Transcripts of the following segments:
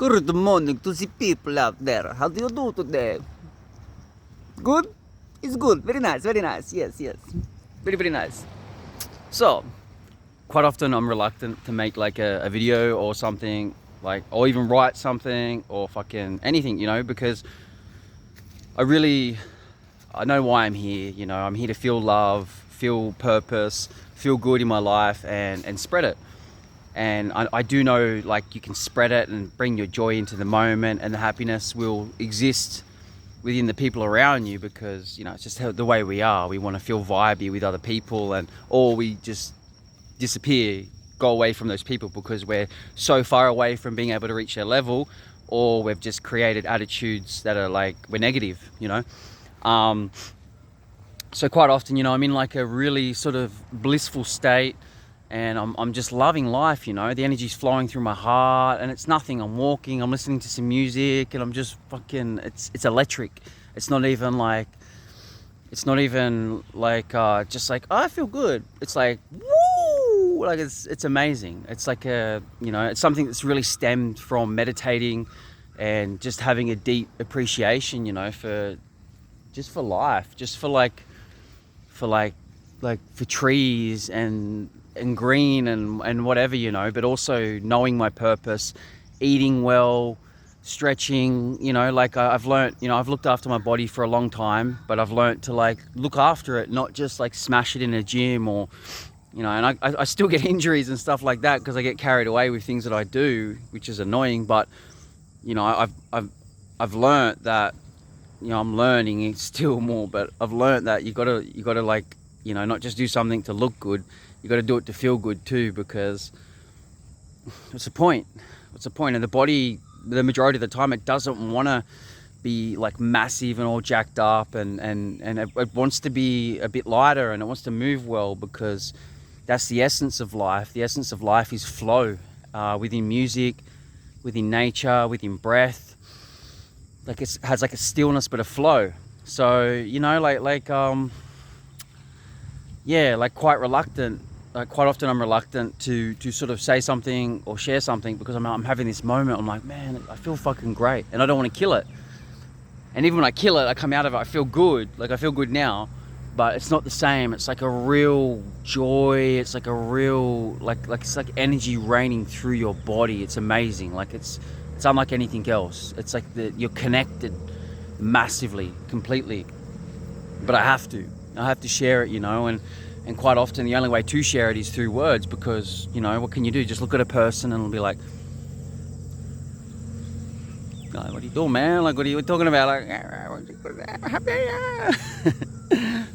Good morning to the people out there. How do you do today? Good? It's good. Very nice, very nice. Yes, yes. Very, very nice. So, quite often I'm reluctant to make like a video or something, like, or even write something or fucking anything, because I know why I'm here, I'm here to feel love, feel purpose, feel good in my life and spread it. And I do know, like, you can spread it and bring your joy into the moment, and the happiness will exist within the people around you, because it's just the way we are. We want to feel vibey with other people, or we just disappear, go away from those people because we're so far away from being able to reach their level, or we've just created attitudes that are like we're negative. So quite often, I'm in like a really sort of blissful state, and I'm just loving life. The energy's flowing through my heart, and it's nothing. I'm walking, I'm listening to some music, and I'm just fucking, it's electric. It's not even like just like, oh, I feel good. It's like, woo, like it's amazing. It's like it's something that's really stemmed from meditating and just having a deep appreciation, for life, just for trees and green and whatever, but also knowing my purpose, eating well, stretching, like I've learnt, I've looked after my body for a long time, but I've learnt to like look after it, not just like smash it in a gym or, and I still get injuries and stuff like that because I get carried away with things that I do, which is annoying. But, I've learnt that, I'm learning it still more, but I've learnt that you gotta like, not just do something to look good, you got to do it to feel good too, because what's the point? And the body, the majority of the time, it doesn't want to be like massive and all jacked up, and it wants to be a bit lighter, and it wants to move well, because that's the essence of life. The essence of life is flow, within music, within nature, within breath. Like it has like a stillness but a flow. So quite reluctant. Quite often I'm reluctant to sort of say something or share something, because I'm having this moment. I'm like, man, I feel fucking great, and I don't want to kill it. And even when I kill it, I come out of it, I feel good. Like I feel good now, but it's not the same. It's like a real joy. It's like a real it's like energy raining through your body. It's amazing. Like it's unlike anything else. It's like you're connected massively, completely. But I have to share it, and quite often the only way to share it is through words, because, what can you do? Just look at a person and be like, what are you doing, man? Like, what are you talking about? Like,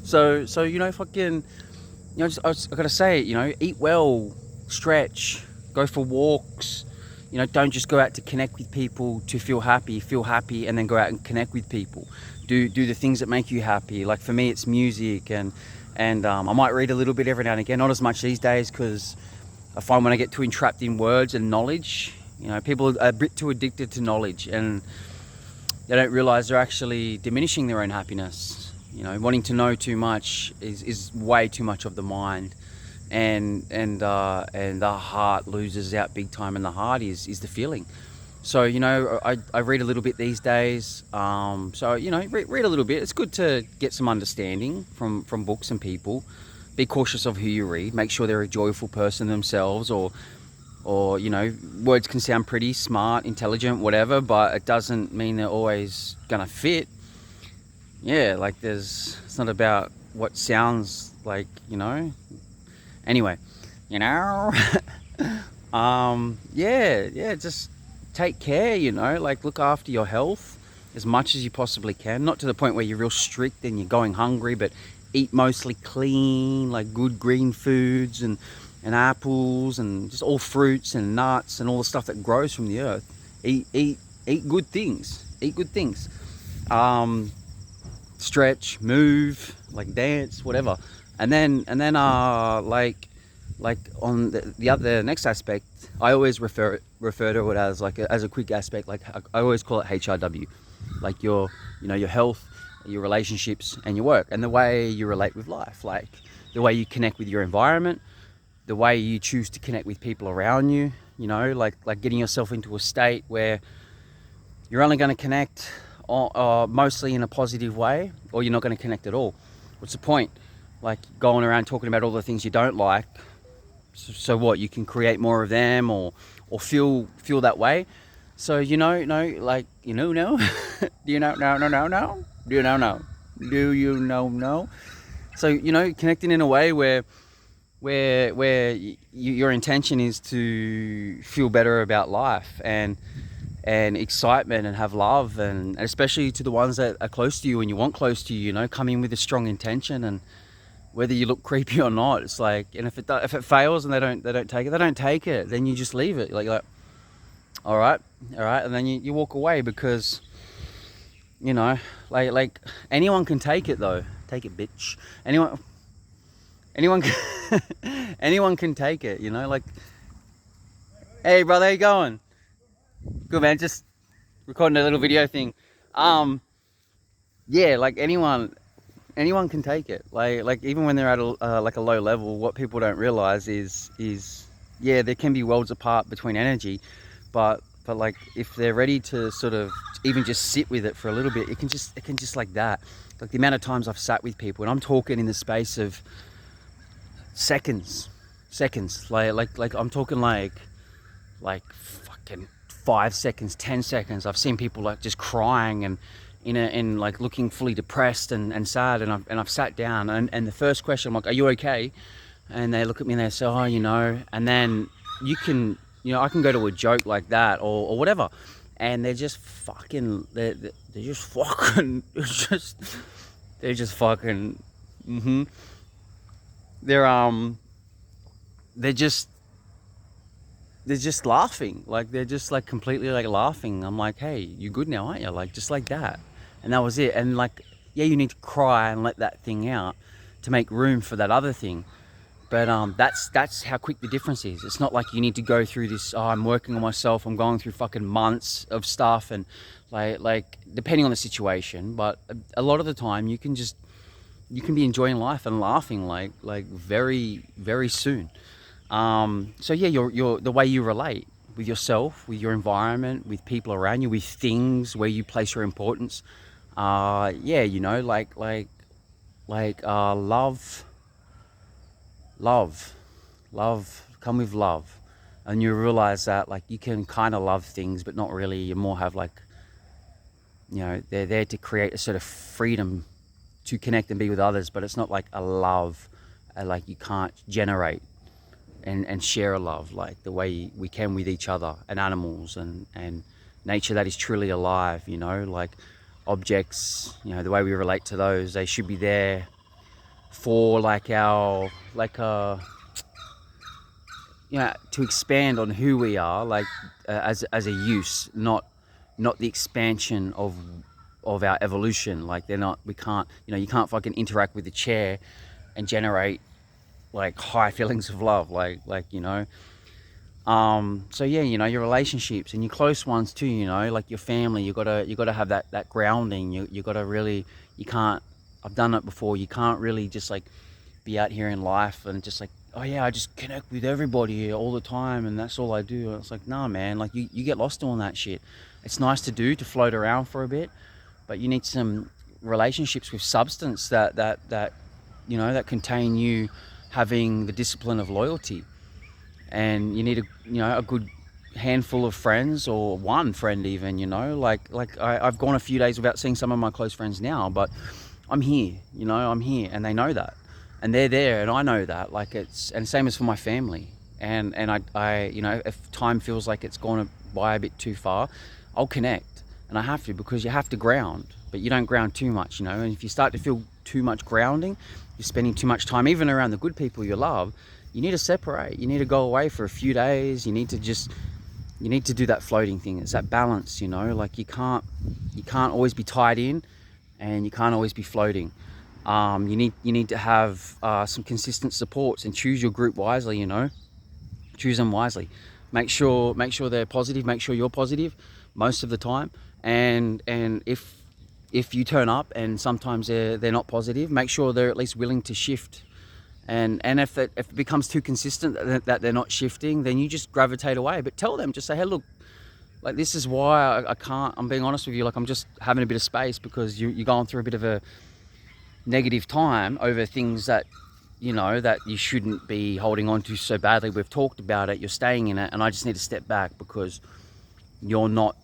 so fucking, I gotta say it, eat well, stretch, go for walks, don't just go out to connect with people to feel happy, and then go out and connect with people. Do the things that make you happy. Like for me, it's music, and I might read a little bit every now and again, not as much these days, because I find when I get too entrapped in words and knowledge, people are a bit too addicted to knowledge, and they don't realize they're actually diminishing their own happiness. Wanting to know too much is way too much of the mind, and the heart loses out big time, and the heart is the feeling. So, I read a little bit these days. Read a little bit. It's good to get some understanding from books and people. Be cautious of who you read. Make sure they're a joyful person themselves, or words can sound pretty smart, intelligent, whatever, but it doesn't mean they're always gonna fit. Yeah, like it's not about what sounds like, Anyway, just take care, like look after your health as much as you possibly can. Not to the point where you're real strict and you're going hungry, but eat mostly clean, like good green foods and apples and just all fruits and nuts and all the stuff that grows from the earth. Eat good things. Stretch, move, like dance, whatever. And then like on the next aspect, I always refer to it as like as a quick aspect. Like I always call it HRW, like your health, your relationships, and your work, and the way you relate with life, like the way you connect with your environment, the way you choose to connect with people around you, you know, like getting yourself into a state where you're only going to connect mostly in a positive way, or you're not going to connect at all. What's the point? Like going around talking about all the things you don't like. So what? You can create more of them, or feel that way. So no. Do you know? No. Do you know? No. Do you know? No. Do you know? No. So connecting in a way where your intention is to feel better about life and excitement and have love, and especially to the ones that are close to you and you want close to you, come in with a strong intention, and whether you look creepy or not, it's like, and if it fails and they don't take it, then you just leave it. Like all right, and then you walk away, because like anyone can take it though. Take it, bitch. Anyone anyone can take it, like, hey brother, how you going? Good, man. Just recording a little video thing. Yeah, like anyone can take it. Like even when they're at a low level, what people don't realize is yeah, there can be worlds apart between energy, but like if they're ready to sort of even just sit with it for a little bit, it can just like that. Like the amount of times I've sat with people, and I'm talking in the space of seconds, like I'm talking like fucking 5 seconds, 10 seconds. I've seen people like just crying and in like looking fully depressed and sad, and I've sat down, and the first question, I'm like, are you okay? And they look at me and they say, oh, and then I can go to a joke like that or whatever, and they're just fucking they're just laughing, like they're just like completely like laughing. I'm like, hey, you good now, aren't you? Like just like that. And that was it. And like, yeah, you need to cry and let that thing out to make room for that other thing. But that's how quick the difference is. It's not like you need to go through this, oh, I'm working on myself, I'm going through fucking months of stuff, and like depending on the situation, but a lot of the time you can be enjoying life and laughing like very, very soon. So yeah, you're the way you relate with yourself, with your environment, with people around you, with things, where you place your importance. Yeah, love, come with love. And you realize that like you can kind of love things, but not really. You more have like, they're there to create a sort of freedom to connect and be with others, but it's not like a love, like you can't generate and share a love like the way we can with each other and animals and nature that is truly alive, like objects, the way we relate to those, they should be there for like our, like to expand on who we are, like as a use, not the expansion of our evolution. Like we can't, you can't fucking interact with the chair and generate like high feelings of love, like so yeah, your relationships and your close ones too, like your family, you gotta have that grounding. You gotta really, you can't, I've done it before, you can't really just like be out here in life and just like, oh yeah, I just connect with everybody all the time and that's all I do. And it's like, nah man, like you get lost doing that shit. It's nice to float around for a bit, but you need some relationships with substance that contain you having the discipline of loyalty. And you need a good handful of friends, or one friend even, like I've gone a few days without seeing some of my close friends now, but I'm here, I'm here, and they know that, and they're there, and I know that, like and same as for my family, and I if time feels like it's gone by a bit too far, I'll connect, and I have to, because you have to ground, but you don't ground too much, and if you start to feel too much grounding, you're spending too much time even around the good people you love, you need to separate. You need to go away for a few days. You need to do that floating thing. It's that balance, like you can't always be tied in, and you can't always be floating. You need to have some consistent supports, and choose your group wisely, choose them wisely. Make sure they're positive, make sure you're positive most of the time. And if you turn up and sometimes they're not positive, make sure they're at least willing to shift And if it becomes too consistent that they're not shifting, then you just gravitate away. But tell them, just say, hey, look, like this is why I can't. I'm being honest with you. Like I'm just having a bit of space because you're going through a bit of a negative time over things that that you shouldn't be holding on to so badly. We've talked about it. You're staying in it, and I just need to step back because you're not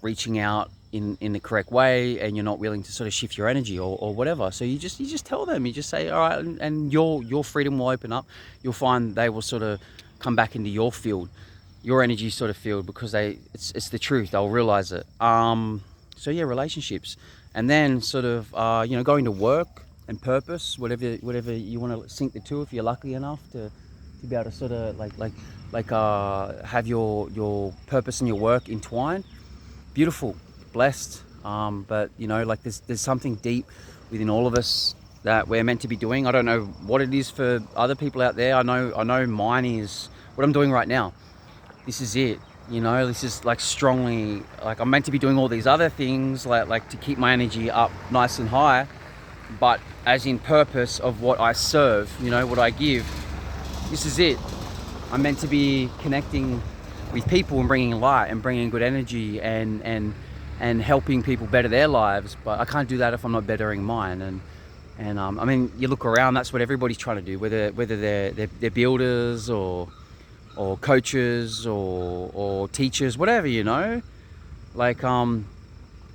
reaching out in the correct way, and you're not willing to sort of shift your energy or whatever. So you just tell them. You just say, all right, and your freedom will open up. You'll find they will sort of come back into your field, your energy sort of field, because it's the truth. They'll realize it. So yeah, relationships, and then sort of going to work and purpose, whatever you want to sync the two, if you're lucky enough to be able to sort of have your purpose and your work entwined. Beautiful, blessed. But there's something deep within all of us that we're meant to be doing. I don't know what it is for other people out there. I know mine is what I'm doing right now. This is it. This is strongly, I'm meant to be doing all these other things like to keep my energy up nice and high, but as in purpose of what I serve, what I give. This is it. I'm meant to be connecting with people and bringing light and bringing good energy and helping people better their lives, but I can't do that if I'm not bettering mine. And I mean, you look around, that's what everybody's trying to do, whether they're builders or coaches or teachers, whatever,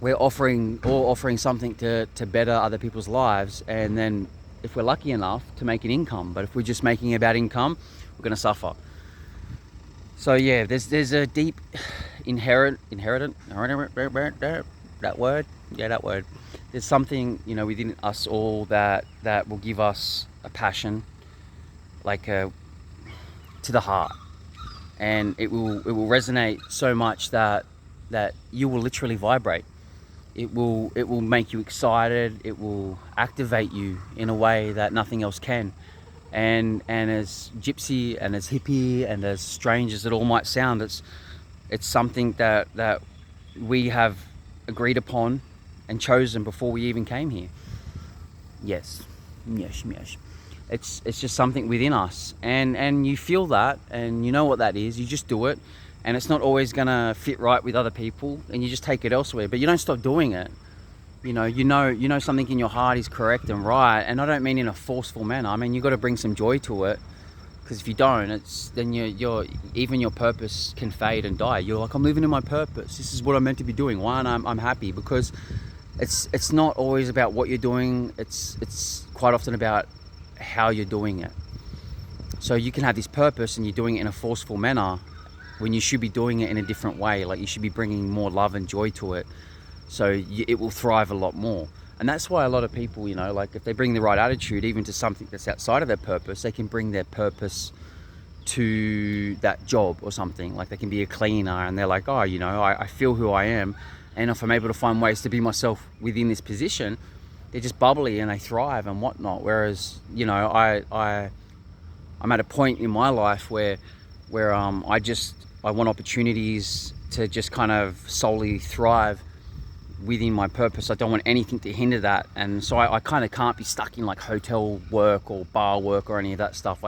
we're offering something to better other people's lives, and then if we're lucky enough to make an income. But if we're just making it about income, we're going to suffer. So yeah, there's a deep inherent that word. There's something within us all that will give us a passion, to the heart, and it will resonate so much that you will literally vibrate. It will make you excited. It will activate you in a way that nothing else can. And as gypsy and as hippie and as strange as it all might sound, it's something that we have agreed upon and chosen before we even came here. Yes. It's just something within us, and you feel that, and you know what that is. You just do it, and it's not always gonna fit right with other people, and you just take it elsewhere. But you don't stop doing it. You know something in your heart is correct and right, and I don't mean in a forceful manner. I mean, you got to bring some joy to it, because if you don't, then even your purpose can fade and die. You're like, I'm living in my purpose. This is what I'm meant to be doing. Why? And I'm happy, because it's not always about what you're doing. It's quite often about how you're doing it. So you can have this purpose and you're doing it in a forceful manner when you should be doing it in a different way. Like, you should be bringing more love and joy to it, so it will thrive a lot more. And that's why a lot of people, if they bring the right attitude even to something that's outside of their purpose, they can bring their purpose to that job or something. Like, they can be a cleaner and they're like, oh, I feel who I am, and if I'm able to find ways to be myself within this position, they're just bubbly and they thrive and whatnot. Whereas, I'm at a point in my life where I want opportunities to just kind of solely thrive within my purpose. I don't want anything to hinder that, and so I kind of can't be stuck in hotel work or bar work or any of that stuff.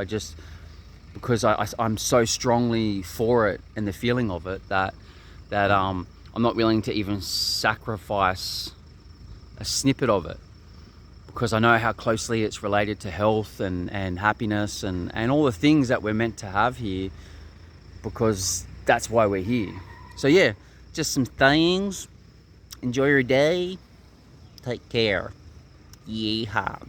Because I'm so strongly for it and the feeling of it that I'm not willing to even sacrifice a snippet of it, because I know how closely it's related to health and happiness and all the things that we're meant to have here, because that's why we're here. So yeah, just some things. Enjoy your day. Take care. Yeehaw.